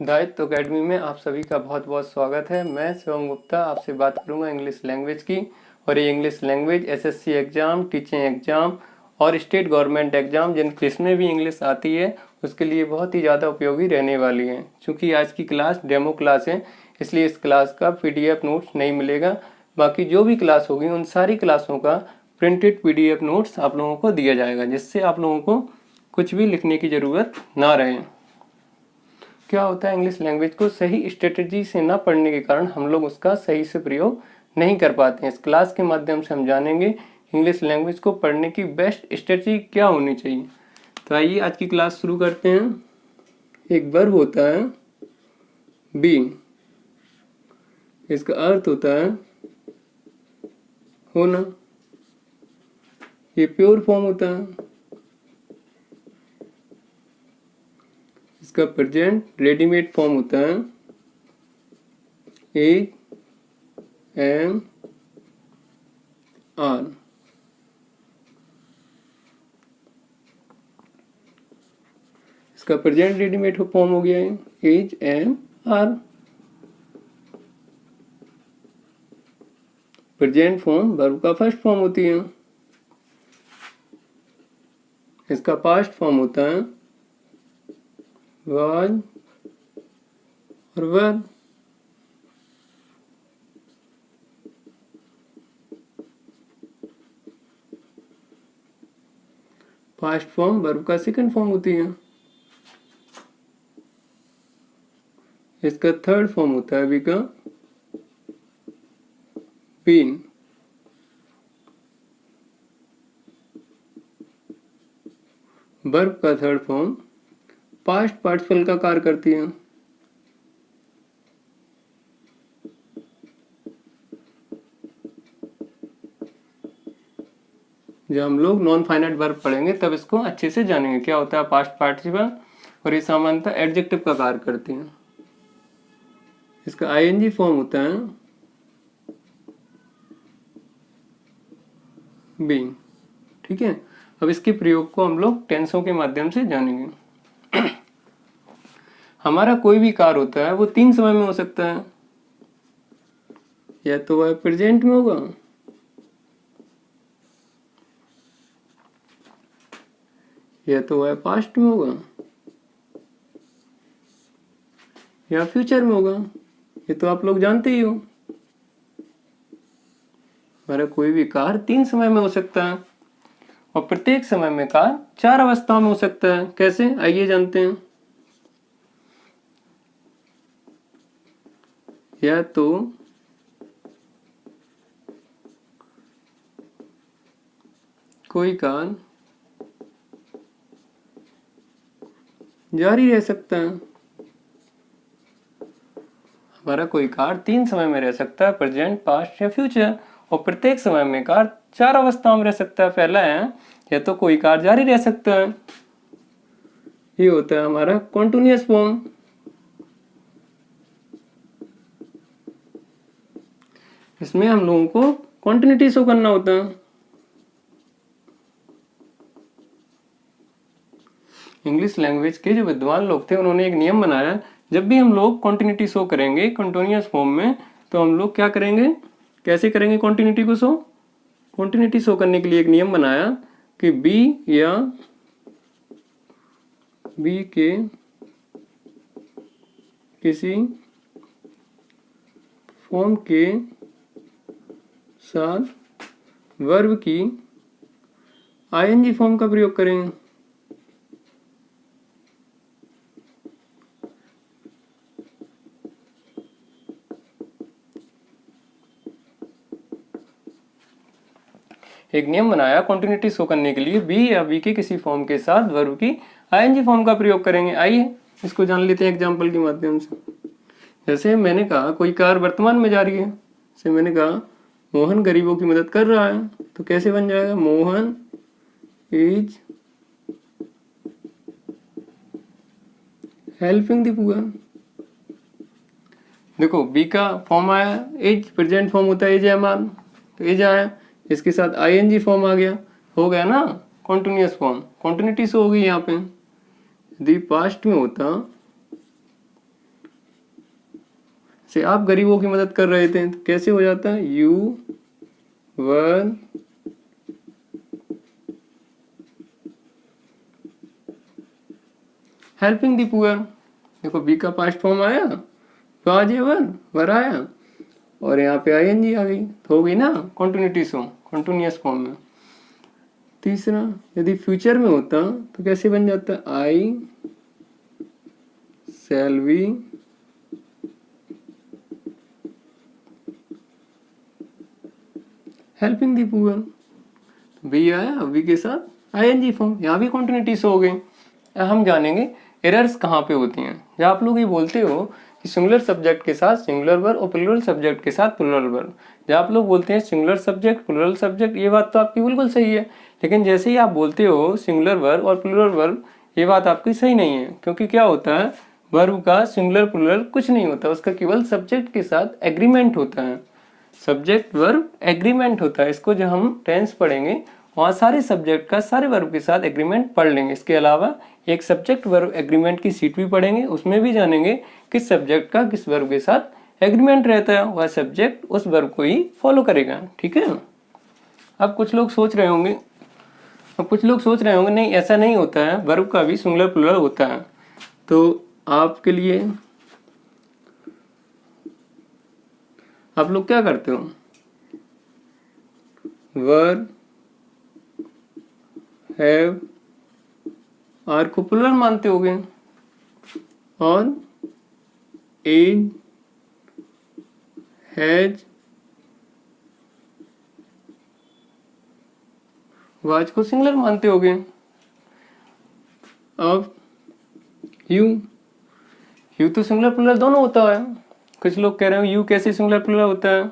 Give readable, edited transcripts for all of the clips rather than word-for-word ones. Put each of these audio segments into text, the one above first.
दायित्व अकेडमी में आप सभी का बहुत बहुत स्वागत है। मैं शिवम गुप्ता आपसे बात करूंगा इंग्लिश लैंग्वेज की। और ये English language SSC exam, teaching exam और स्टेट गवर्नमेंट एग्ज़ाम जिसमें भी इंग्लिश आती है उसके लिए बहुत ही ज़्यादा उपयोगी रहने वाली है। क्योंकि आज की क्लास डेमो क्लास है, इसलिए इस क्लास का PDF नोट्स नहीं मिलेगा। बाकी जो भी क्लास होगी उन सारी क्लासों का प्रिंटेड PDF नोट्स आप लोगों को दिया जाएगा, जिससे आप लोगों को कुछ भी लिखने की ज़रूरत ना रहे। क्या होता है, इंग्लिश लैंग्वेज को सही स्ट्रेटजी से ना पढ़ने के कारण हम लोग उसका सही से प्रयोग नहीं कर पाते हैं। इस क्लास के माध्यम से हम जानेंगे इंग्लिश लैंग्वेज को पढ़ने की बेस्ट स्ट्रेटजी क्या होनी चाहिए। तो आइए आज की क्लास शुरू करते हैं। एक वर्ब होता है बी, इसका अर्थ होता है होना। ये प्योर फॉर्म होता है। इसका प्रेजेंट रेडीमेड फॉर्म होता है इज, एम, आर। इसका प्रेजेंट रेडीमेड फॉर्म हो गया है is, am, are. Present form verb का फर्स्ट फॉर्म होती है। इसका पास्ट फॉर्म होता है वाज और वर। पास्ट फॉर्म वर्ब का सेकंड फॉर्म होती है। इसका थर्ड फॉर्म होता है बी का बीन। वर्ब का थर्ड फॉर्म पास्ट पार्टिसिपल का कार्य करती है। जब हम लोग नॉन फाइनाइट वर्ब पढ़ेंगे तब इसको अच्छे से जानेंगे क्या होता है पास्ट पार्टिसिपल, और ये सामान्यतः एडजेक्टिव का कार्य करती है। इसका ING फॉर्म होता है बीइंग। ठीक है, अब इसके प्रयोग को हम लोग टेंसों के माध्यम से जानेंगे। हमारा कोई भी कार्य होता है वो 3 समय में हो सकता है। या तो वह प्रेजेंट में होगा, या तो वह पास्ट में होगा, या फ्यूचर में होगा। ये तो आप लोग जानते ही हो। हमारा कोई भी कार्य 3 समय में हो सकता है और प्रत्येक समय में कार्य 4 अवस्थाओं में हो सकता है। कैसे, आइए जानते हैं। या तो कोई कार्य जारी रह सकता है। हमारा कोई कार्य 3 समय में रह सकता है, प्रेजेंट, पास्ट या फ्यूचर, और प्रत्येक समय में कार्य 4 अवस्थाओं में रह सकता है। पहला है या तो कोई कार्य जारी रह सकता है, ये होता है हमारा कॉन्टिन्यूअस फॉर्म। इसमें हम लोगों को कॉन्टिन्यूटी शो करना होता है। इंग्लिश लैंग्वेज के जो विद्वान लोग थे उन्होंने एक नियम बनाया, जब भी हम लोग कॉन्टिन्यूटी शो करेंगे कॉन्टिन्यूअस फॉर्म में, तो हम लोग क्या करेंगे, कैसे करेंगे कॉन्टिन्यूटी को शो। कॉन्टिन्यूटी शो करने के लिए एक नियम बनाया कि बी या बी के किसी फॉर्म के साथ वर्ब की ING फॉर्म का प्रयोग करें। एक नियम बनाया कॉन्टिन्यूटी शो करने के लिए बी या बी के किसी फॉर्म के साथ वर्ब की ING फॉर्म का प्रयोग करेंगे। आइए इसको जान लेते हैं एग्जाम्पल के माध्यम से। जैसे मैंने कहा कोई कार्य वर्तमान में जारी है। जैसे मैंने कहा मोहन गरीबों की मदद कर रहा है, तो कैसे बन जाएगा, Mohan is helping the poor. देखो बी का फॉर्म आया इज, प्रेजेंट फॉर्म होता है इज, एम, आर, तो इज आया, इसके साथ ING फॉर्म आ गया, हो गया ना कॉन्टिन्यूअस फॉर्म। कॉन्टिन्यूटी से होगी यहाँ पे। यदि पास्ट में होता से आप गरीबों की मदद कर रहे थे, तो कैसे हो जाता है, you were helping the poor. देखो बी का पास्ट फॉर्म आया तो आज ये वर आया और यहाँ पे आईएनजी आ गई, तो हो गई ना कॉन्टिन्यूस फॉर्म में। तीसरा, यदि फ्यूचर में होता तो कैसे बन जाता, I shall be helping the poor. B आया, बी के साथ आईएनजी फॉर्म, यहाँ भी कॉन्टिन्यूटीज हो गई। हम जानेंगे एरर्स कहाँ पे होती हैं। जब आप लोग ये बोलते हो कि सिंगुलर सब्जेक्ट के साथ सिंगुलर वर्ब और प्लूरल सब्जेक्ट के साथ प्लूरल वर्ब, जब आप लोग बोलते हैं सिंगुलर सब्जेक्ट प्लूरल सब्जेक्ट, ये बात तो आपकी बिल्कुल सही है, लेकिन जैसे ही आप बोलते हो सिंगुलर वर्ब और प्लूरल वर्ब, ये बात आपकी सही नहीं है। क्योंकि क्या होता है, वर्ब का सिंगुलर प्लूरल कुछ नहीं होता, उसका केवल सब्जेक्ट के साथ एग्रीमेंट होता है, सब्जेक्ट वर्ब एग्रीमेंट होता है। इसको जब हम टेंस पढ़ेंगे वहाँ सारे सब्जेक्ट का सारे वर्ब के साथ एग्रीमेंट पढ़ लेंगे। इसके अलावा एक सब्जेक्ट वर्ब एग्रीमेंट की सीट भी पढ़ेंगे, उसमें भी जानेंगे किस सब्जेक्ट का किस वर्ब के साथ एग्रीमेंट रहता है, वह सब्जेक्ट उस वर्ब को ही फॉलो करेगा। ठीक है। अब कुछ लोग सोच रहे होंगे नहीं ऐसा नहीं होता है, वर्ब का भी सिंगुलर प्लूरल होता है। तो आपके लिए आप लोग क्या करते हो, वर हैव आर को प्लूरल मानते होगे और इज हैज वाज को सिंगुलर मानते होगे। अब यू तो सिंगुलर प्लूरल दोनों होता है। कुछ लोग कह रहे हो यू कैसे सिंगुलर प्लूरल होता है,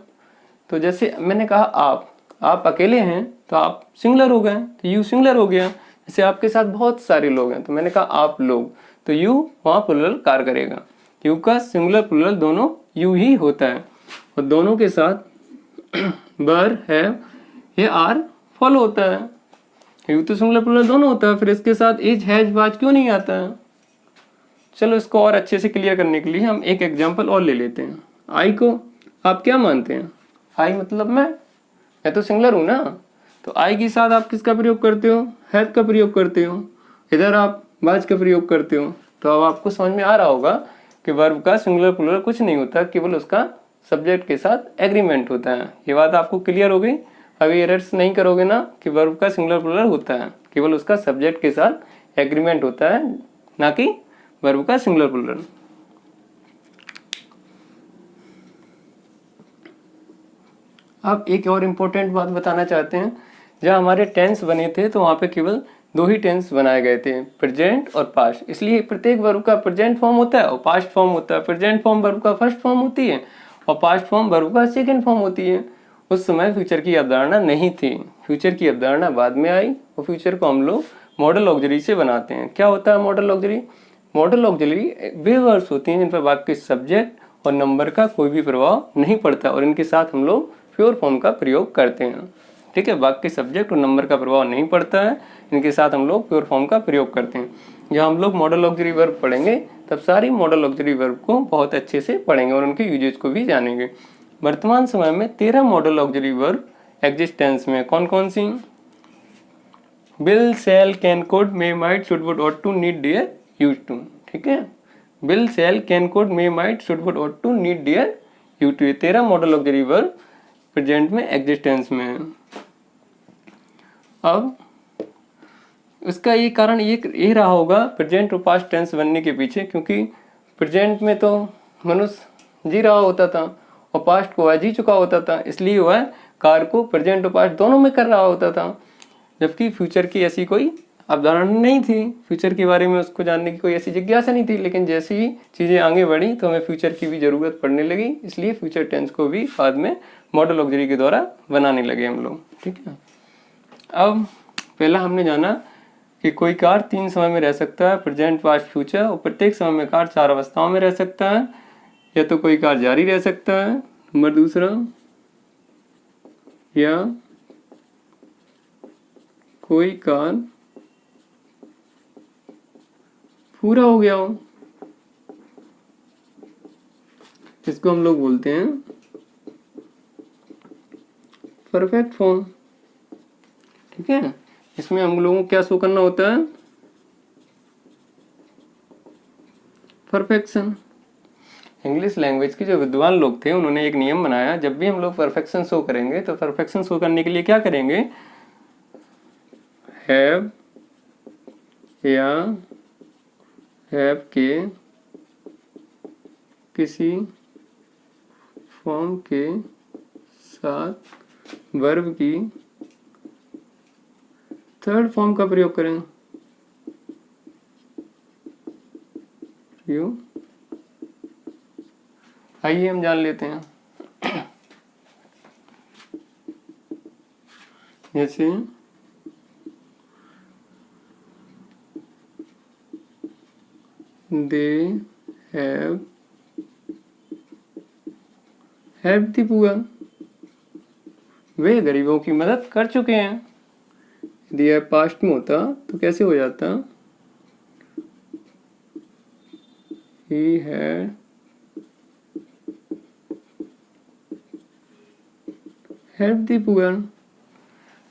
तो जैसे मैंने कहा आप अकेले हैं तो आप सिंगुलर हो गए, तो यू सिंगुलर हो गया। जैसे आपके साथ बहुत सारे लोग हैं तो मैंने कहा आप लोग, तो यू वहाँ प्लूरल कार्य करेगा। यू का सिंगुलर प्लूरल दोनों यू ही होता है और दोनों के साथ वर है ये आर फॉलो होता है। यू तो सिंगुलर प्लूरल दोनों होता है, फिर इसके साथ इज हैज वाज क्यों नहीं आता है। चलो इसको और अच्छे से क्लियर करने के लिए हम एक एग्जांपल और ले लेते हैं। आई को आप क्या मानते हैं, आई मतलब मैं तो सिंगुलर हूं ना, तो आई के साथ आप किसका प्रयोग करते हो, हैव का प्रयोग करते हो, इधर आप वाज का प्रयोग करते हो। तो अब आपको समझ में आ रहा होगा कि वर्ब का सिंगुलर प्लूरल कुछ नहीं होता, केवल उसका सब्जेक्ट के साथ एग्रीमेंट होता है। ये बात आपको क्लियर हो गई। अभी एरर्स नहीं करोगे ना कि वर्ब का सिंगुलर प्लूरल होता है, केवल उसका सब्जेक्ट के साथ एग्रीमेंट होता है, ना कि वर्ब का सिंगुलर प्लूरल। अब एक और इम्पोर्टेंट बात बताना चाहते हैं। जब हमारे टेंस बने थे तो वहाँ पे केवल दो ही टेंस बनाए गए थे, प्रेजेंट और पास्ट। इसलिए प्रत्येक वर्ब का प्रेजेंट फॉर्म होता है और पास्ट फॉर्म होता है। प्रेजेंट फॉर्म वर्ब का फर्स्ट फॉर्म होती है और पास्ट फॉर्म वर्ब का सेकंड फॉर्म होती है। उस समय फ्यूचर की अवधारणा नहीं थी, फ्यूचर की अवधारणा बाद में आई और फ्यूचर को हम लोग मॉडल ऑक्सिलरी से बनाते हैं। क्या होता है मॉडल ऑक्सिलरी? मॉडल ऑक्सिलरी वे वर्ड्स होती हैं जिन पर वाक्य सब्जेक्ट और नंबर का कोई भी प्रभाव नहीं पड़ता और इनके साथ हम लोग प्योर फॉर्म का प्रयोग करते हैं। ठीक है, वाक्य सब्जेक्ट और नंबर का प्रभाव नहीं पड़ता है, इनके साथ हम लोग प्योर फॉर्म का प्रयोग करते हैं। जब हम लोग मॉडल ऑक्सिलरी वर्ब पढ़ेंगे तब सारी मॉडल ऑक्सिलरी वर्ब को बहुत अच्छे से पढ़ेंगे और उनके यूजेज को भी जानेंगे। वर्तमान समय में 13 मॉडल ऑक्सिलरी वर्ब एग्जिस्टेंस में। कौन कौन सी? Will, shall, can, could, may, might, should, would, ought to, need, dare, use to. ठीक है, will, shall, can, could, may, might, should, would, ought to, need, dare, use to. ये 13 model auxiliary verb present में existence में है। अब इसका ये कारण ये रहा होगा प्रेजेंट और पास्ट टेंस बनने के पीछे, क्योंकि प्रेजेंट में तो मनुष्य जी रहा होता था और पास्ट को वह जी चुका होता था, इसलिए वह कार्य को प्रेजेंट और पास्ट दोनों में कर रहा होता था। जबकि फ्यूचर की ऐसी कोई अवधारणा नहीं थी, फ्यूचर के बारे में उसको जानने की कोई ऐसी जिज्ञासा नहीं थी। लेकिन जैसे ही चीज़ें आगे बढ़ी तो हमें फ्यूचर की भी ज़रूरत पड़ने लगी, इसलिए फ्यूचर टेंस को भी बाद में मॉडल ऑक्सिलरी के द्वारा बनाने लगे हम लोग। ठीक है, अब पहला हमने जाना कि कोई कार्य 3 समय में रह सकता है, प्रेजेंट, पास्ट, फ्यूचर, और प्रत्येक समय में कार्य 4 अवस्थाओं में रह सकता है। या तो कोई कार्य जारी रह सकता है, नंबर दूसरा, या कोई कार्य पूरा हो गया हो। इसको हम लोग बोलते हैं परफेक्ट फॉर्म। ठीक है, इसमें हम लोगों को क्या शो करना होता है, परफेक्शन। इंग्लिश लैंग्वेज के जो विद्वान लोग थे उन्होंने एक नियम बनाया, जब भी हम लोग परफेक्शन शो करेंगे तो परफेक्शन शो करने के लिए क्या करेंगे, हैव या हैव के किसी फॉर्म के साथ वर्ब की थर्ड फॉर्म का प्रयोग करें। क्यों, आइए हम जान लेते हैं। जैसे they have help the poor, वे गरीबों की मदद कर चुके हैं। यदि यह पास्ट में होता तो कैसे हो जाता, he had helped the poor,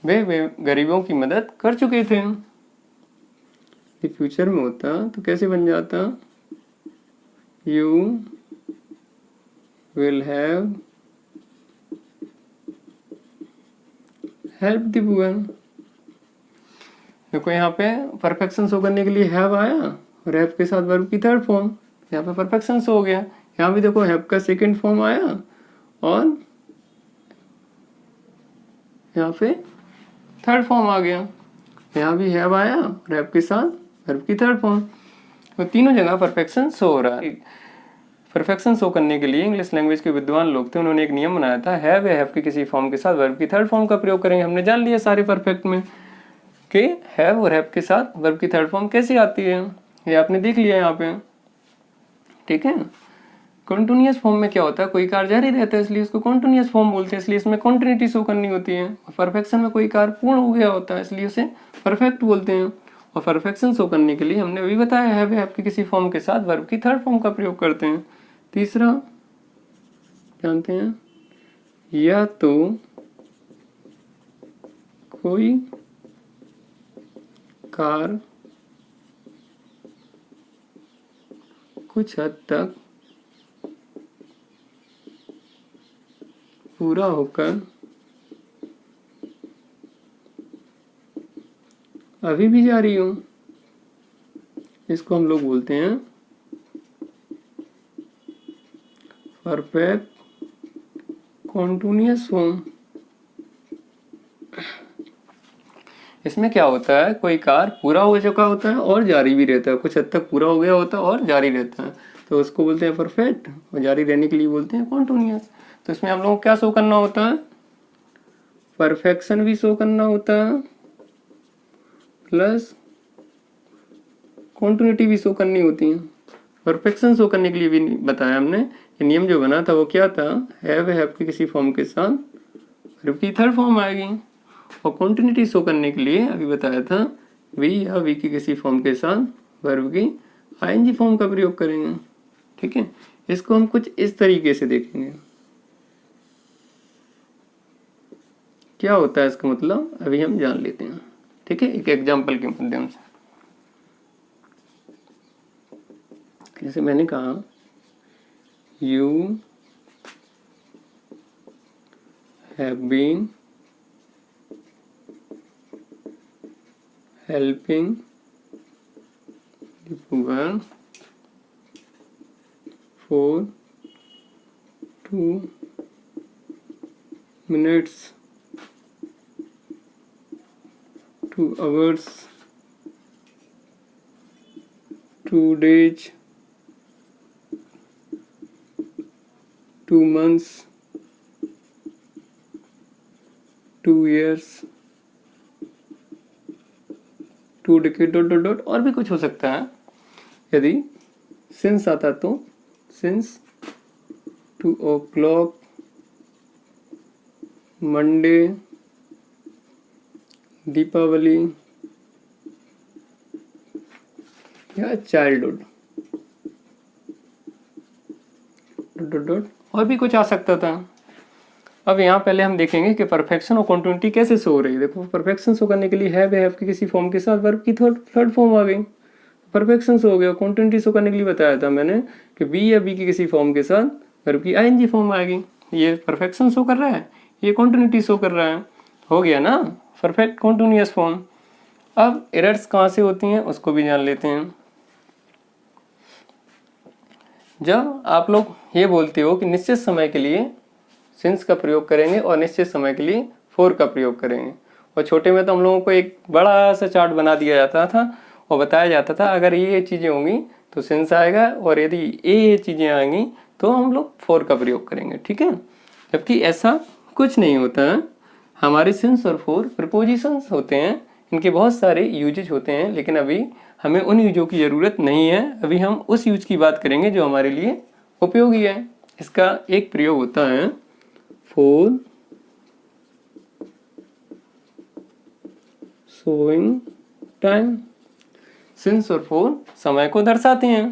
वे गरीबों की मदद कर चुके थे। यदि फ्यूचर में होता तो कैसे बन जाता, you will have helped the poor। देखो यहाँ पे परफेक्शन शो करने के लिए हैव आया और हैव के साथ वर्ब की थर्ड फॉर्म, यहाँ पे परफेक्शन शो हो गया। यहाँ भी देखो हैव का सेकंड फॉर्म आया और यहाँ पे थर्ड फॉर्म आ गया। यहाँ भी हैव आया और हैव के साथ वर्ब की थर्ड फॉर्म, तो तीनों जगह परफेक्शन शो हो रहा है। परफेक्शन शो करने के लिए इंग्लिश लैंग्वेज के विद्वान लोग थे, उन्होंने एक नियम बनाया था, हैव या हैव के किसी फॉर्म के साथ वर्ब की थर्ड फॉर्म का प्रयोग करेंगे। हमने जान लिया सारे परफेक्ट में कि हैव और हैव के साथ वर्ब की थर्ड फॉर्म कैसे आती है, ये आपने देख लिया यहाँ पे। ठीक है, कॉन्टिन्यूअस फॉर्म में क्या होता है, कोई कार्य जारी रहता है इसलिए उसको कॉन्टिन्यूअस फॉर्म बोलते हैं, इसलिए इसमें कॉन्टिन्यूटी शो करनी होती है। परफेक्शन में कोई कार्य पूर्ण हो गया होता है इसलिए उसे परफेक्ट बोलते हैं। और परफेक्शन शो करने के लिए हमने अभी बताया हैव या हैव के किसी फॉर्म के साथ वर्ब की थर्ड फॉर्म का प्रयोग करते हैं। तीसरा जानते हैं, या तो कोई कार्य कुछ हद तक पूरा होकर अभी भी जारी हो, इसको हम लोग बोलते हैं परफेक्ट कॉन्टिन्यूअस फॉर्म। इसमें क्या होता है, कोई कार्य पूरा हो चुका होता है और जारी भी रहता है, कुछ हद तक पूरा हो गया होता है और जारी रहता है, तो उसको बोलते हैं परफेक्ट, और जारी रहने के लिए बोलते हैं कॉन्टिन्यूअस। तो इसमें हम लोगों को क्या शो करना होता है, परफेक्शन भी शो करना होता है प्लस कॉन्टिन्यूटी भी शो करनी होती है। परफेक्शन शो करने के लिए भी बताया हमने, ये नियम जो बना था वो क्या था, हैव के किसी फॉर्म के साथ वर्ब की थर्ड फॉर्म आएगी। और कॉन्टिन्यूटी शो करने के लिए अभी बताया था वी या वी की किसी फॉर्म के साथ वर्ब की आईएनजी फॉर्म का प्रयोग करेंगे। ठीक है, इसको हम कुछ इस तरीके से देखेंगे, क्या होता है इसका मतलब अभी हम जान लेते हैं। ठीक है, एक एग्जाम्पल के माध्यम से। जैसे मैंने कहा, you have been helping the poor for 2 minutes, 2 hours, 2 days, 2 months, 2 years, 2 decade dot dot dot, और भी कुछ हो सकता है। यदि सिंस आता तो सिंस 2 o'clock मंडे, दीपावली या चाइल्डहुड। डॉट डॉट डॉट, और भी कुछ आ सकता था। अब यहाँ पहले हम देखेंगे कि परफेक्शन और कॉन्टिन्यूटी कैसे शो हो रही है। देखो परफेक्शन शो करने के लिए हैव की किसी फॉर्म के साथ वर्ब की थर्ड फॉर्म आ गई, परफेक्शन शो हो गया। कॉन्टिन्यूटी शो करने के लिए बताया था मैंने कि बी या बी की किसी फॉर्म के साथ वर्ब की आईएनजी फॉर्म आएगी। ये परफेक्शन शो कर रहा है, ये कॉन्टिन्यूटी शो कर रहा है, हो गया ना परफेक्ट कॉन्टिन्यूअस फॉर्म। अब एरर्स कहाँ से होती हैं उसको भी जान लेते हैं। जब आप लोग ये बोलते हो कि निश्चित समय के लिए सिंस का प्रयोग करेंगे और निश्चित समय के लिए फोर का प्रयोग करेंगे, और छोटे में तो हम लोगों को एक बड़ा सा चार्ट बना दिया जाता था और बताया जाता था अगर ये चीज़ें होंगी तो सिंस आएगा, और यदि ये चीज़ें आएंगी तो हम लोग फोर का प्रयोग करेंगे, ठीक है। जबकि ऐसा कुछ नहीं होता है। हमारे सिंस और फोर प्रपोजिशंस होते हैं, इनके बहुत सारे यूजेज होते हैं, लेकिन अभी हमें उन यूजों की ज़रूरत नहीं है। अभी हम उस यूज की बात करेंगे जो हमारे लिए उपयोगी है। इसका एक प्रयोग होता है फोर शोइंग टाइम। सिंस और फोर समय को दर्शाते हैं।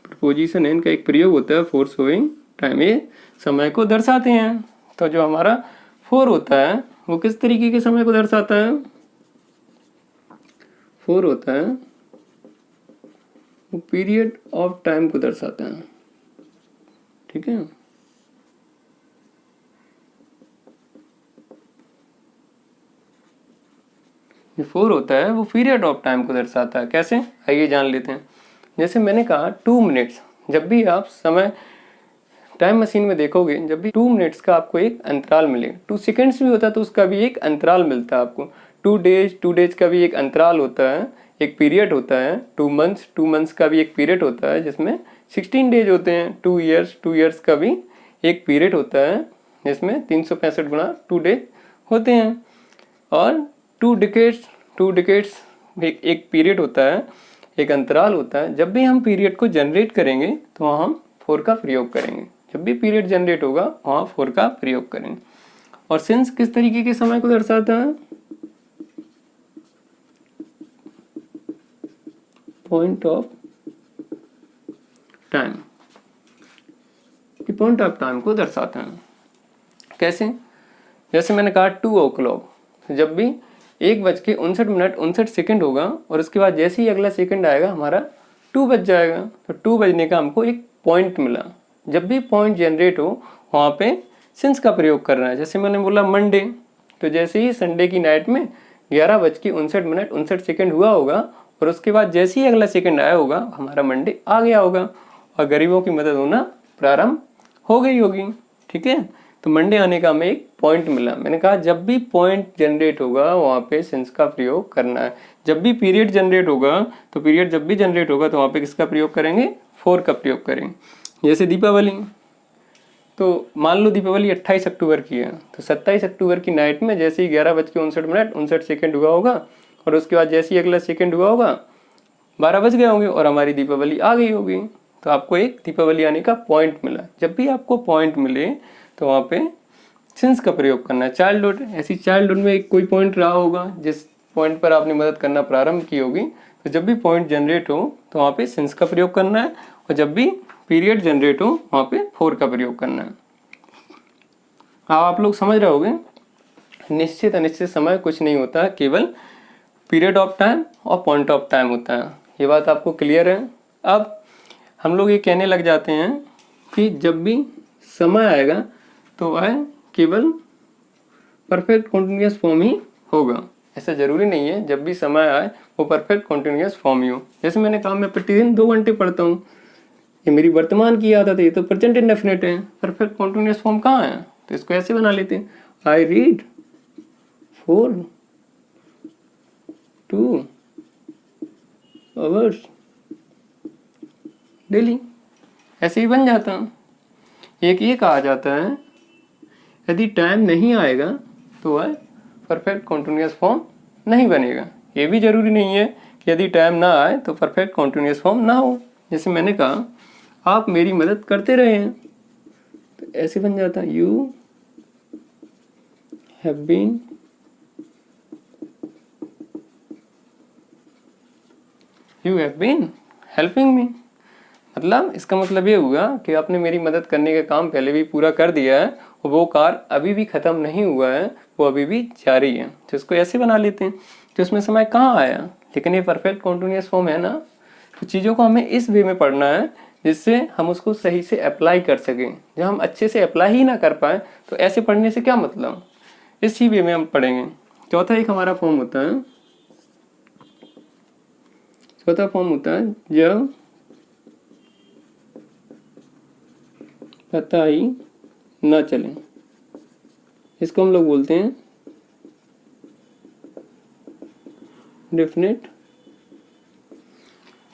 प्रपोजिशन है, इनका एक प्रयोग होता है फोर शोइंग टाइम, ये समय को दर्शाते हैं। तो जो हमारा फोर होता है वो किस तरीके के समय को दर्शाता है? फोर होता है वो पीरियड ऑफ टाइम को दर्शाता है, ठीक है। जो फोर होता है वो पीरियड ऑफ टाइम को दर्शाता है। कैसे, आइए जान लेते हैं। जैसे मैंने कहा 2 मिनट्स, जब भी आप समय टाइम मशीन में देखोगे, जब भी 2 मिनट्स का आपको एक अंतराल मिले, 2 सेकेंड्स भी होता है तो उसका भी एक अंतराल मिलता है आपको। 2 डेज का भी एक अंतराल होता है, एक पीरियड होता है। 2 मंथ्स का भी एक पीरियड होता है जिसमें 16 डेज होते हैं। 2 इयर्स का भी एक पीरियड होता है जिसमें 365 गुना 2 डेज होते हैं। और 2 डिकेड्स एक पीरियड होता है, एक अंतराल होता है। जब भी हम पीरियड को जनरेट करेंगे तो वहाँ हम 4 का प्रयोग करेंगे। जब भी पीरियड जनरेट होगा वहाँ 4 का प्रयोग करेंगे। और सिंस किस तरीके के समय को दर्शाता है? Point of time, point of time को दर्शाता है। कैसे? जैसे मैंने कहा 2 o'clock, जब भी 1:59 होगा और उसके बाद जैसे ही अगला सेकंड आएगा हमारा 2 बज जाएगा, तो 2 बजने का हमको एक पॉइंट मिला। जब भी पॉइंट जनरेट हो वहाँ पे सिंस का प्रयोग करना है। जैसे मैंने बोला मंडे, तो जैसे ही संडे की नाइट में 11:59 हुआ होगा और उसके बाद जैसे ही अगला सेकंड आया होगा हमारा मंडे आ गया होगा और गरीबों की मदद होना प्रारंभ हो गई होगी, ठीक है। तो मंडे आने का हमें एक पॉइंट मिला। मैंने कहा जब भी पॉइंट जनरेट होगा वहाँ पे सिंस का प्रयोग करना है। जब भी पीरियड जनरेट होगा तो पीरियड जब भी जनरेट होगा तो वहाँ पे किसका प्रयोग करेंगे? 4 का प्रयोग करेंगे। जैसे दीपावली, तो मान लो दीपावली 28 अक्टूबर की है, तो 27 अक्टूबर की नाइट में जैसे ही 11:59 हुआ होगा और उसके बाद जैसे ही अगला सेकंड हुआ होगा 12 बज गए होंगे और हमारी दीपावली आ गई होगी। तो आपको एक दीपावली आने का पॉइंट मिला। जब भी आपको पॉइंट मिले तो वहाँ पे सिंस का प्रयोग करना है। चाइल्डहुड, ऐसी चाइल्डहुड में एक कोई पॉइंट रहा होगा जिस पॉइंट पर आपने मदद करना प्रारंभ की होगी, तो जब भी पॉइंट जनरेट हो तो वहाँ पे सिंस का प्रयोग करना है और जब भी पीरियड जनरेट हो वहाँ पे 4 का प्रयोग करना है। आप लोग समझ रहे होगे, निश्चित अनिश्चित समय कुछ नहीं होता है, केवल पीरियड ऑफ टाइम और पॉइंट ऑफ टाइम होता है। ये बात आपको क्लियर है? अब हम लोग ये कहने लग जाते हैं कि जब भी समय आएगा तो वह केवल परफेक्ट कॉन्टिन्यूअस फॉर्म ही होगा। ऐसा जरूरी नहीं है जब भी समय आए वो परफेक्ट कॉन्टिन्यूअस फॉर्म ही हो। जैसे मैंने कहा मैं प्रतिदिन 2 घंटे पढ़ता हूँ, ये मेरी वर्तमान की आदत है, ये तो प्रेजेंट इंडेफिनिट है। परफेक्ट कॉन्टिन्यूअस फॉर्म कहाँ है? तो इसको ऐसे बना लेते हैं, आई रीड 4 2 आवर्स डेली, ऐसे ही बन जाता। एक ये कहा जाता है यदि टाइम नहीं आएगा तो वह परफेक्ट कॉन्टिन्यूअस फॉर्म नहीं बनेगा। ये भी जरूरी नहीं है कि यदि टाइम ना आए तो परफेक्ट कॉन्टिन्यूअस फॉर्म ना हो। जैसे मैंने कहा आप मेरी मदद करते रहे हैं, तो ऐसे बन जाता you have been helping me. मतलब इसका मतलब ये हुआ कि आपने मेरी मदद करने का काम पहले भी पूरा कर दिया है और वो कार्य अभी भी ख़त्म नहीं हुआ है, वो अभी भी जारी है। तो इसको ऐसे बना लेते हैं। तो इसमें समय कहाँ आया, लेकिन ये परफेक्ट कॉन्टिन्यूअस फॉर्म है ना। तो चीज़ों को हमें इस वे में पढ़ना है जिससे हम उसको सही से अप्लाई कर सकें। जब हम अच्छे से अप्लाई ही ना कर पाए तो ऐसे पढ़ने से क्या मतलब, इसी वे में हम पढ़ेंगे। चौथा एक हमारा फॉर्म होता है, चौथा फॉर्म होता है जब पता ही ना चले, इसको हम लोग बोलते हैं डेफिनेट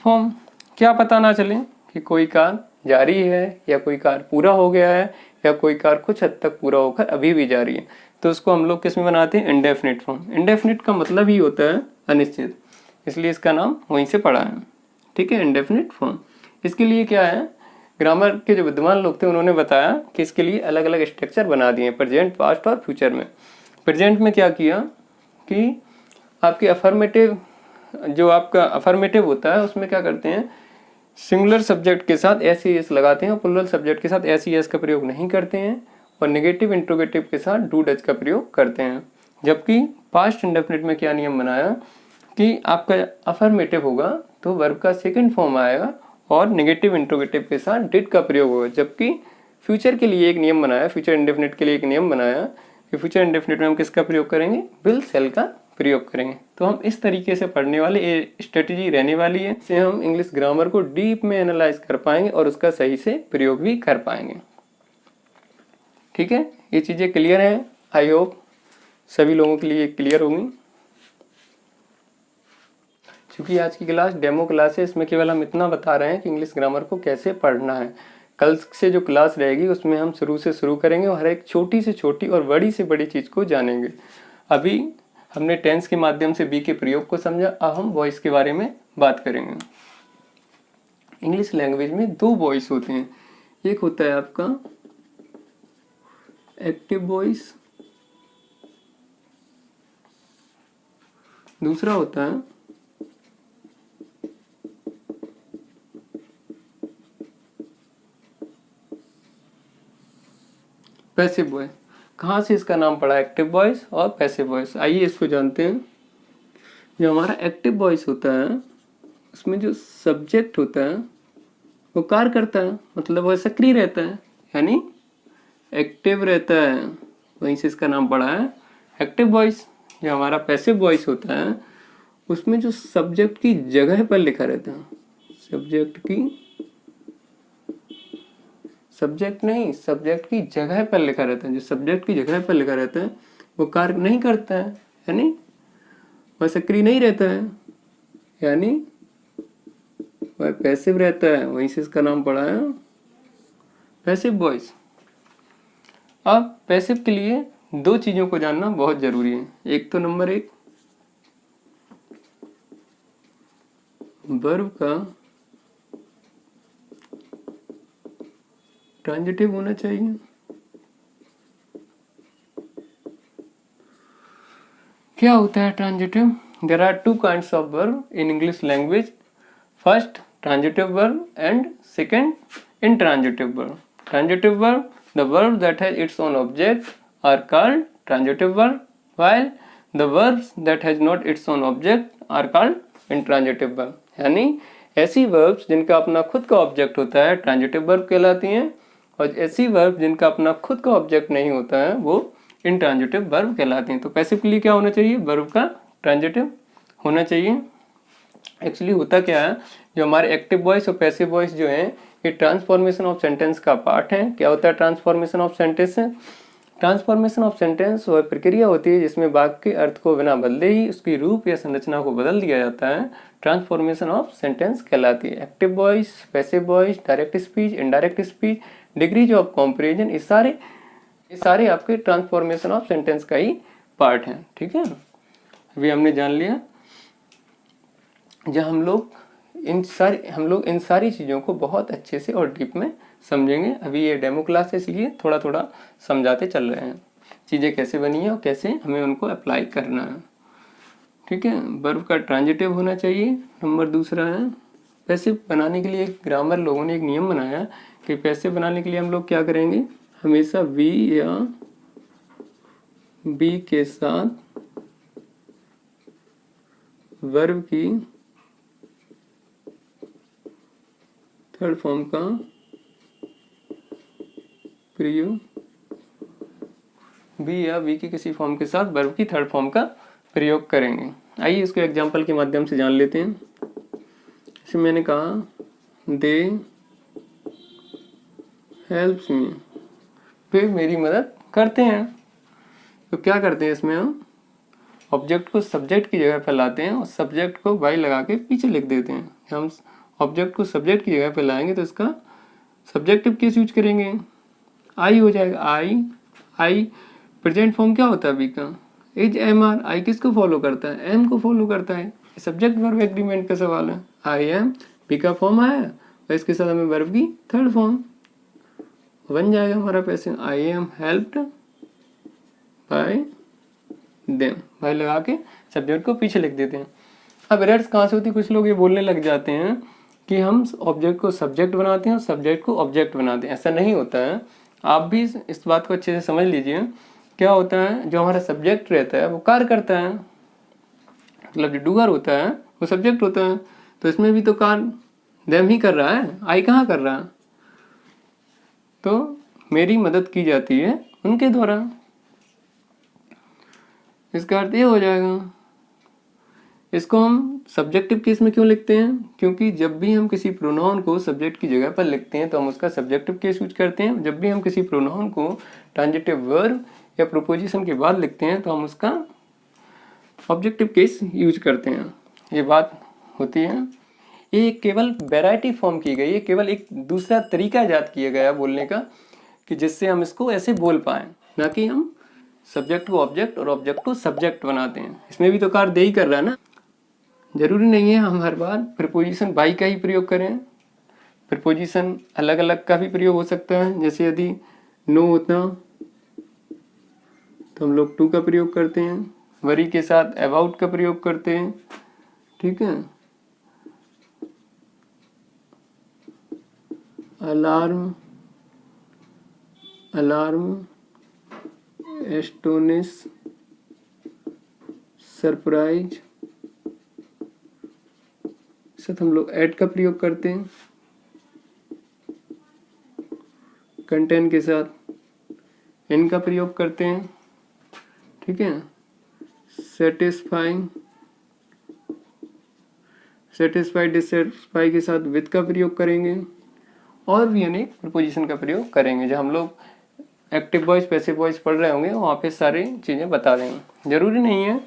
फॉर्म। क्या पता ना चले कि कोई कार्य जारी है या कोई कार्य पूरा हो गया है या कोई कार्य कुछ हद तक पूरा होकर अभी भी जारी है, तो उसको हम लोग किस में बनाते हैं, इंडेफिनिट फॉर्म। इंडेफिनिट का मतलब ही होता है अनिश्चित, इसलिए इसका नाम वहीं से पड़ा है। ठीक है, इंडेफिनिट फॉर्म। इसके लिए क्या है, ग्रामर के जो विद्वान लोग थे उन्होंने बताया कि इसके लिए अलग अलग स्ट्रक्चर बना दिए, प्रेजेंट, पास्ट और फ्यूचर में। प्रेजेंट में क्या किया कि आपकी अफर्मेटिव, जो आपका अफर्मेटिव होता है उसमें क्या करते हैं, सिंगुलर सब्जेक्ट के साथ एस ई एस लगाते हैं और प्लूरल सब्जेक्ट के साथ एस ई एस का प्रयोग नहीं करते हैं, और नेगेटिव इंट्रोगेटिव के साथ डू डज का प्रयोग करते हैं। जबकि पास्ट इंडेफिनिट में क्या नियम बनाया कि आपका अफर्मेटिव होगा तो वर्ब का सेकंड फॉर्म आएगा और नेगेटिव इंट्रोगेटिव के साथ डिड का प्रयोग होगा। जबकि फ्यूचर के लिए एक नियम बनाया, फ्यूचर इंडेफिनिट के लिए एक नियम बनाया कि फ्यूचर इंडेफिनिट में हम किसका प्रयोग करेंगे, विल सेल का प्रयोग करेंगे। तो हम इस तरीके से पढ़ने वाले, ये स्ट्रेटेजी रहने वाली है, इससे हम इंग्लिश ग्रामर को डीप में एनालाइज कर पाएंगे और उसका सही से प्रयोग भी कर पाएंगे। ठीक है, ये चीज़ें क्लियर हैं, आई होप सभी लोगों के लिए क्लियर होंगी। क्योंकि आज की क्लास डेमो क्लास है, इसमें केवल हम इतना बता रहे हैं कि इंग्लिश ग्रामर को कैसे पढ़ना है। कल से जो क्लास रहेगी उसमें हम शुरू से शुरू करेंगे और हर एक छोटी से छोटी और बड़ी से बड़ी चीज़ को जानेंगे। अभी हमने टेंस के माध्यम से बी के प्रयोग को समझा, अब हम वॉइस के बारे में बात करेंगे। इंग्लिश लैंग्वेज में दो वॉइस होते हैं, एक होता है आपका एक्टिव वॉइस, दूसरा होता है पैसिव वॉइस। कहाँ से इसका नाम पड़ा, एक्टिव वॉइस और पैसिव वॉइस, आइए इसको जानते हैं। जो हमारा एक्टिव वॉइस होता है उसमें जो सब्जेक्ट होता है वो कार्य करता है, मतलब वह सक्रिय रहता है, यानी एक्टिव रहता है, वहीं से इसका नाम पड़ा है एक्टिव वॉइस। जो हमारा पैसिव वॉइस होता है उसमें जो सब्जेक्ट की जगह पर लिखा रहता है, सब्जेक्ट की जगह पर लिखा रहता है, जो सब्जेक्ट की जगह पर लिखा रहता है वो कार्य नहीं करता है, यानी वह सक्रिय नहीं रहता है, यानी वह पैसिव रहता है, वहीं से इसका नाम पड़ा है पैसिव वॉइस। अब पैसिव के लिए दो चीजों को जानना बहुत जरूरी है। एक तो नंबर एक, वर्ब का ट्रांजिटिव होना चाहिए। क्या होता है transitive? There are two kinds of verb in English language, first transitive verb and second intransitive verb. Transitive verb, the verb that has its own object are called transitive verb, while the verbs that has not its own object are called intransitive verb. यानी ऐसी verbs जिनका अपना खुद का object होता है transitive verb कहलाती हैं, और ऐसी वर्ब जिनका अपना खुद का ऑब्जेक्ट नहीं होता है वो इंट्रांजिटिव वर्ब कहलाती हैं। तो पैसिव के लिए क्या होना चाहिए, वर्ब का ट्रांजिटिव होना चाहिए। एक्चुअली होता क्या है, जो हमारे एक्टिव वॉइस और पैसिव वॉइस जो है ये ट्रांसफॉर्मेशन ऑफ सेंटेंस का पार्ट है। क्या होता है transformation of sentence? Transformation of sentence वह प्रक्रिया होती है जिसमें वाक्य के अर्थ को बिना बदले ही उसकी रूप या संरचना को बदल दिया जाता है, ट्रांसफॉर्मेशन ऑफ सेंटेंस कहलाती है। Active voice, passive voice, direct speech, indirect speech, degrees of comparison, ये सारे आपके ट्रांसफॉर्मेशन ऑफ सेंटेंस का ही पार्ट है। ठीक है, अभी हमने जान लिया। जब हम लोग इन सारी चीज़ों को बहुत अच्छे से और डीप में समझेंगे। अभी ये डेमो क्लास है इसलिए थोड़ा थोड़ा समझाते चल रहे हैं चीज़ें कैसे बनी है और कैसे हमें उनको अप्लाई करना है। ठीक है, वर्ब का ट्रांजिटिव होना चाहिए। नंबर दूसरा है पैसिव बनाने के लिए एक ग्रामर लोगों ने एक नियम बनाया कि पैसिव बनाने के लिए हम लोग क्या करेंगे, हमेशा वी या बी के साथ वर्ब की थर्ड फॉर्म का प्रयोग, बी या बी की किसी फॉर्म के साथ वर्ब की थर्ड फॉर्म का प्रयोग करेंगे। आइए इसको एग्जांपल के माध्यम से जान लेते हैं। जैसे मैंने कहा दे हेल्प्स मी, वे मेरी मदद करते हैं। तो क्या करते हैं इसमें, हम ऑब्जेक्ट को सब्जेक्ट की जगह पर लाते हैं और सब्जेक्ट को बाई लगा के पीछे लिख देते हैं। हम ऑब्जेक्ट को सब्जेक्ट की जगह पर लाएंगे तो इसका सब्जेक्टिव केस यूज करेंगे, आई हो जाएगा। आई प्रेजेंट फॉर्म क्या होता है बी का, इज एम आर। आई किसको फॉलो करता है, एम को फॉलो करता है। सब्जेक्ट वर्ब एग्रीमेंट का सवाल है। आई एम बी का फॉर्म आया और इसके साथ हमें वर्ब की थर्ड फॉर्म बन जाएगा हमारा passive. I am helped by them, by लगा के सब्जेक्ट को पीछे लिख देते हैं। अब एरर्स कहाँ से होती है, कुछ लोग ये बोलने लग जाते हैं कि हम ऑब्जेक्ट को सब्जेक्ट बनाते हैं और सब्जेक्ट को ऑब्जेक्ट बनाते हैं। ऐसा नहीं होता है। आप भी इस बात को अच्छे से समझ लीजिए। क्या होता है, जो हमारा सब्जेक्ट रहता है वो कार्य करता है, मतलब जो डूअर होता है वो सब्जेक्ट होता है। तो इसमें भी तो कार्य देम ही कर रहा है, आई कहाँ कर रहा है। तो मेरी मदद की जाती है उनके द्वारा। इसका अर्थ ये हो जाएगा। इसको हम सब्जेक्टिव केस में क्यों लिखते हैं, क्योंकि जब भी हम किसी प्रोनाउन को सब्जेक्ट की जगह पर लिखते हैं तो हम उसका सब्जेक्टिव केस यूज करते हैं। जब भी हम किसी प्रोनाउन को ट्रांजिटिव वर्ब या प्रोपोजिशन के बाद लिखते हैं तो हम उसका ऑब्जेक्टिव केस यूज करते हैं। ये बात होती है। ये केवल वैरायटी फॉर्म की गई है, केवल एक दूसरा तरीका ईजाद किया गया बोलने का कि जिससे हम इसको ऐसे बोल पाएँ, ना कि हम सब्जेक्ट को ऑब्जेक्ट और ऑब्जेक्ट को सब्जेक्ट बनाते हैं। इसमें भी तो कार्य दे ही कर रहा है ना। जरूरी नहीं है हम हर बार प्रीपोजिशन बाई का ही प्रयोग करें। प्रीपोजिशन अलग अलग का भी प्रयोग हो सकता है। जैसे यदि नो होता तो हम लोग टू का प्रयोग करते हैं, वरी के साथ अबाउट का प्रयोग करते हैं, ठीक है। अलार्म, एस्टोनिश, सरप्राइज, साथ हम लोग ऐड का प्रयोग करते हैं। कंटेंट के साथ इन का प्रयोग करते हैं, ठीक है। सेटिस्फाइंग, सेटिस्फाइड, डिससेटिस्फाई के साथ विद का प्रयोग करेंगे और भी अनेक प्रीपोजिशन का प्रयोग करेंगे। जब हम लोग एक्टिव वॉइस पैसिव वॉइस पढ़ रहे होंगे वहाँ पे सारी चीज़ें बता देंगे। जरूरी नहीं है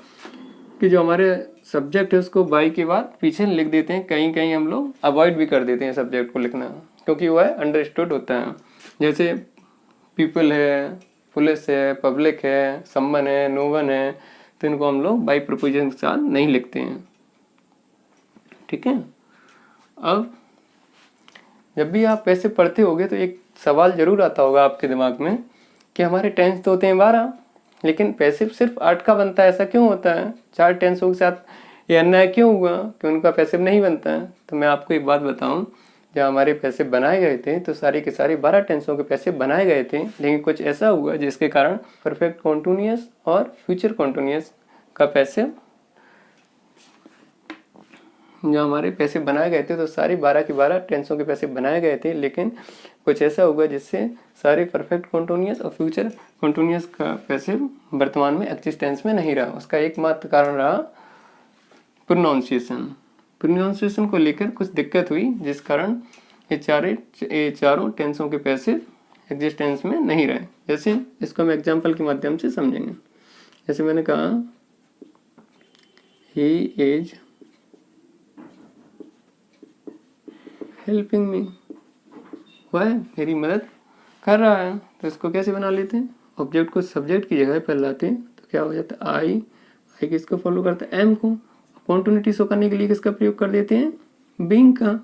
कि जो हमारे सब्जेक्ट है उसको बाई के बाद पीछे लिख देते हैं। कहीं कहीं हम लोग अवॉइड भी कर देते हैं सब्जेक्ट को लिखना, क्योंकि वह अंडरस्टूड होता है। जैसे पीपल है, पुलिस है, पब्लिक है, समवन है, नो वन है, तो इनको हम लोग बाई प्रीपोजिशन के साथ नहीं लिखते हैं, ठीक है। अब जब भी आप पैसे पढ़ते होगे तो एक सवाल जरूर आता होगा आपके दिमाग में कि हमारे टेंस तो होते हैं 12, लेकिन पैसिव सिर्फ 8 का बनता है। ऐसा क्यों होता है, 4 टेंसों के साथ ये अन्याय क्यों हुआ कि उनका पैसिव नहीं बनता है। तो मैं आपको एक बात बताऊं, जब हमारे पैसिव बनाए गए थे तो सारे के सारे 12 टेंसों के पैसिव बनाए गए थे, लेकिन कुछ ऐसा हुआ जिसके कारण परफेक्ट कॉन्टिन्यूअस और फ्यूचर कॉन्टिन्यूअस का पैसिव, जो हमारे पैसे बनाए गए थे तो सारे 12 के 12 टेंसों के पैसे बनाए गए थे, लेकिन कुछ ऐसा होगा जिससे सारे परफेक्ट कॉन्टिन्यूअस और फ्यूचर कॉन्टिन्यूअस का पैसे वर्तमान में एक्जिस्टेंस में नहीं रहा। उसका एकमात्र कारण रहा प्रोनाउंसिएशन को लेकर कुछ दिक्कत हुई, जिस कारण ये चारों टेंसों के पैसे एग्जिस्टेंस में नहीं रहे। जैसे इसको हम एग्जाम्पल के माध्यम से समझेंगे। जैसे मैंने कहा ही इज हेल्पिंग मी, वह मेरी मदद कर रहा है। तो इसको कैसे बना लेते हैं, ऑब्जेक्ट को सब्जेक्ट की जगह पर लाते हैं तो क्या हो जाता है, आई किसको फॉलो करता है, एम को। कॉन्टिन्यूटी शो करने के लिए किसका प्रयोग कर देते हैं, बीइंग का,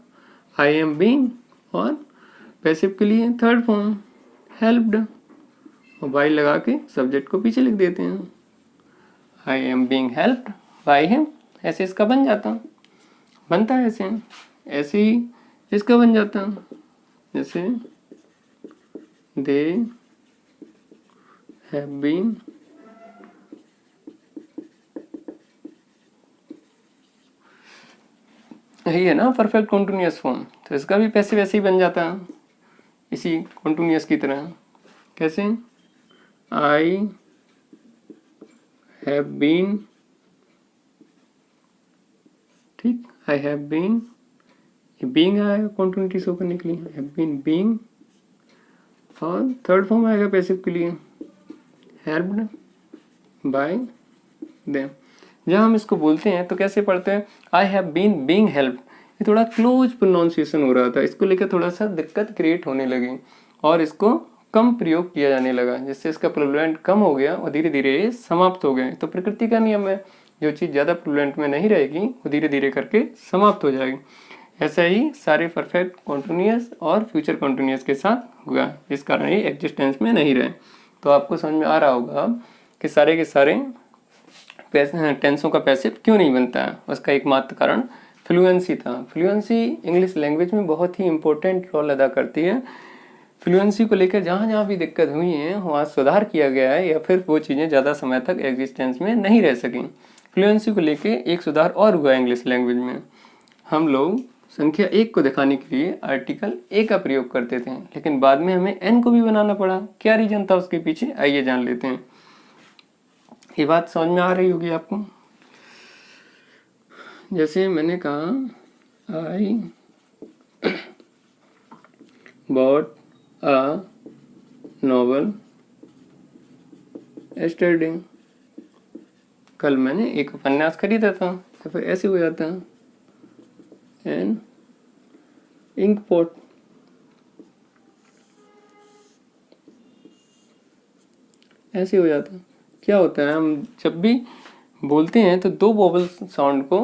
आई एम बीइंग। और पैसिव के लिए थर्ड फॉर्म हेल्प्ड, और बाय लगा के सब्जेक्ट को पीछे लिख देते हैं, I am being helped by him. ऐसे इसका बनता है ऐसे। ऐसे ही इसका बन जाता, जैसे दे हैव बीन यही है ना परफेक्ट कॉन्टिन्यूअस फॉर्म। तो इसका भी पैसिव ऐसे ही बन जाता है इसी कॉन्टिन्यूअस की तरह। कैसे? आई हैव बीन, ठीक, आई हैव बीन, बीइंग आएगा कॉन्टिन्यूटी शो करने के लिए, हैव बीन बीइंग, और थर्ड फॉर्म आएगा पैसिव के लिए हेल्प्ड बाय देम। जब हम इसको बोलते हैं तो कैसे पढ़ते हैं? I have been being helped. ये थोड़ा क्लोज प्रोनाउंसिएशन हो रहा था, इसको लेकर थोड़ा सा दिक्कत क्रिएट होने लगी और इसको कम प्रयोग किया जाने लगा, जिससे इसका प्रोलुएंट कम हो गया और धीरे धीरे ये समाप्त हो गए। तो प्रकृति का नियम है, जो चीज़ ज़्यादा प्रोलुएंट में नहीं रहेगी वो धीरे धीरे करके समाप्त हो जाएगी। ऐसा ही सारे परफेक्ट कॉन्टिन्यूअस और फ्यूचर कॉन्टिन्यूअस के साथ हुआ, जिस कारण ये एग्जिस्टेंस में नहीं रहे। तो आपको समझ में आ रहा होगा कि सारे के सारे टेंसों का पैसिव क्यों नहीं बनता है। उसका एकमात्र कारण फ्लुएंसी था। फ्लुएंसी इंग्लिश लैंग्वेज में बहुत ही इंपॉर्टेंट रोल अदा करती है। फ्लुएंसी को लेकर जहाँ जहाँ भी दिक्कत हुई है वहाँ सुधार किया गया है, या फिर वो चीज़ें ज़्यादा समय तक एग्जिस्टेंस में नहीं रह सकें। फ्लुएंसी को लेकर एक सुधार और हुआ है इंग्लिश लैंग्वेज में। हम लोग संख्या 1 को दिखाने के लिए आर्टिकल ए का प्रयोग करते थे, लेकिन बाद में हमें एन को भी बनाना पड़ा। क्या रीजन था उसके पीछे, आइए जान लेते हैं। ये बात समझ में आ रही होगी आपको। जैसे मैंने कहा I bought a novel yesterday, कल मैंने एक उपन्यास खरीदा था। तो फिर ऐसे हो जाता है एन इंक पॉट, ऐसे हो जाता है। क्या होता है, हम जब भी बोलते हैं तो दो वोवल साउंड को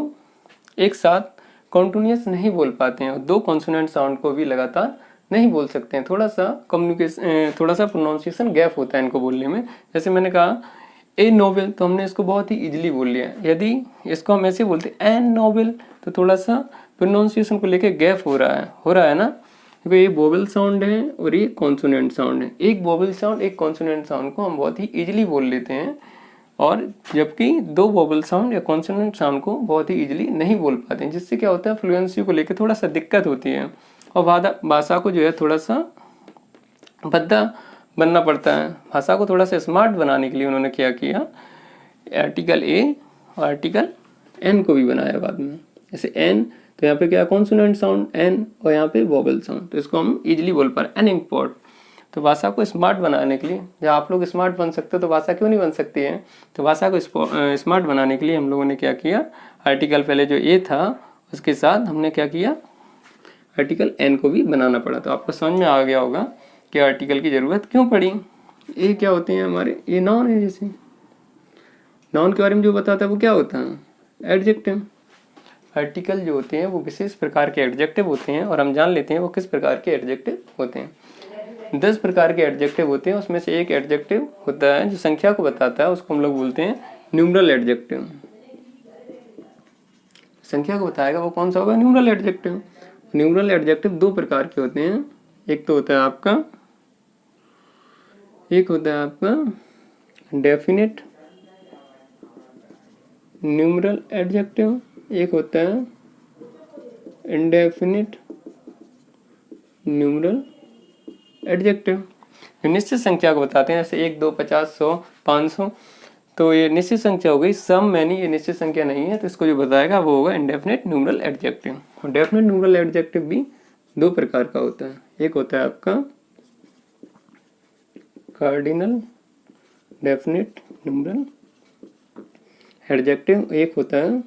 एक साथ कॉन्टिन्यूअस नहीं बोल पाते हैं और दो कॉन्सोनेंट साउंड को भी लगातार नहीं बोल सकते हैं। थोड़ा सा कम्युनिकेशन, थोड़ा सा प्रोनाउंसिएशन गैप होता है इनको बोलने में। जैसे मैंने कहा ए नोवेल, तो हमने इसको बहुत ही इजीली बोल लिया। यदि इसको हम ऐसे बोलते एन नोवेल, तो थोड़ा सा प्रोनाउंसिएशन को लेकर गैप हो रहा है ना, क्योंकि ये वोवेल साउंड है और ये कॉन्सोनेंट साउंड है। एक वोवेल साउंड एक कॉन्सोनेंट साउंड को हम बहुत ही इजीली बोल लेते हैं, और जबकि दो वोवेल साउंड या कॉन्सोनेंट साउंड को बहुत ही इजीली नहीं बोल पाते हैं, जिससे क्या होता है फ्लुएंसी को लेकर थोड़ा सा दिक्कत होती है और भाषा को जो है थोड़ा सा भद्दा बनना पड़ता है। भाषा को थोड़ा सा स्मार्ट बनाने के लिए उन्होंने क्या किया, आर्टिकल ए और आर्टिकल एन को भी बनाया बाद में। जैसे एन, तो यहाँ पे क्या कॉन्सोनेंट साउंड एन, और यहाँ पे वोवेल साउंड, तो इसको हम इजीली बोल पा रहे हैं एन इंपोर्ट। तो भाषा को स्मार्ट बनाने के लिए, जब आप लोग स्मार्ट बन सकते हो तो भाषा क्यों नहीं बन सकती है। तो भाषा को स्मार्ट बनाने के लिए हम लोगों ने क्या किया, आर्टिकल पहले जो ए था उसके साथ हमने क्या किया, आर्टिकल एन को भी बनाना पड़ा। तो आपको समझ में आ गया होगा कि आर्टिकल की ज़रूरत क्यों पड़ी। ये क्या होते हैं हमारे, ये नाउन है। जैसे नाउन के बारे में जो बताता है वो क्या होता है, एडजेक्टिव। आर्टिकल जो होते हैं वो विशेष प्रकार के एडजेक्टिव होते हैं, और हम जान लेते हैं वो किस प्रकार के एडजेक्टिव होते हैं। 10 प्रकार के एडजेक्टिव होते हैं, उसमें से एक एडजेक्टिव होता है जो संख्या को बताता है, उसको हम लोग बोलते हैं न्यूमरल एडजेक्टिव। संख्या को बताएगा वो कौन सा होगा, न्यूमरल एडजेक्टिव। न्यूमरल एडजेक्टिव 2 प्रकार के होते हैं, एक तो होता है आपका डेफिनेट न्यूमरल एडजेक्टिव, एक होता है इंडेफिनिट न्यूमरल एडजेक्टिव। जो निश्चित संख्या को बताते हैं, जैसे 1, 2, 50, 100, 500, तो ये निश्चित संख्या हो गई। सम मैनी ये निश्चित संख्या नहीं है, तो इसको जो बताएगा वो होगा इंडेफिनिट न्यूमरल एडजेक्टिव। और डेफिनेट न्यूमरल एडजेक्टिव भी 2 प्रकार का होता है, एक होता है आपका कार्डिनल डेफिनेट न्यूमरल एडजेक्टिव, एक होता है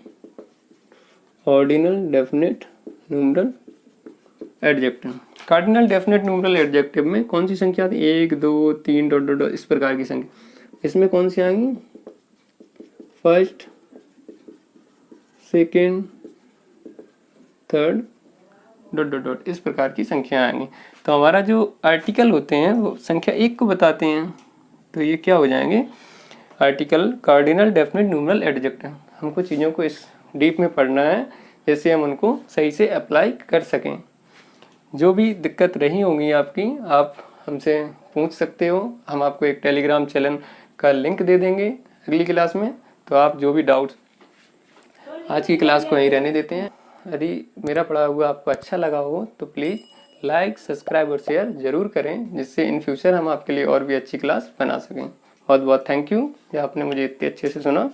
ordinal definite numeral adjective. Cardinal definite numeral adjective में कौन सी संख्या आती है, 1, 2, 3 डॉट डॉट इस प्रकार की संख्या। इसमें कौन सी आएंगी, first, second, third dot dot dot इस प्रकार की संख्या आएंगी। तो हमारा जो आर्टिकल होते हैं वो संख्या 1 को बताते हैं, तो ये क्या हो जाएंगे, article cardinal definite numeral adjective. हमको चीज़ों को इस डीप में पढ़ना है, जैसे हम उनको सही से अप्लाई कर सकें। जो भी दिक्कत रही होंगी आपकी, आप हमसे पूछ सकते हो। हम आपको एक टेलीग्राम चैनल का लिंक दे देंगे अगली क्लास में। तो आप जो भी डाउट्स, आज की क्लास को यहीं रहने देते हैं। यदि मेरा पढ़ा हुआ आपको अच्छा लगा हो तो प्लीज़ लाइक, सब्सक्राइब और शेयर ज़रूर करें, जिससे इन फ्यूचर हम आपके लिए और भी अच्छी क्लास बना सकें। बहुत बहुत थैंक यू कि आपने मुझे इतने अच्छे से सुना।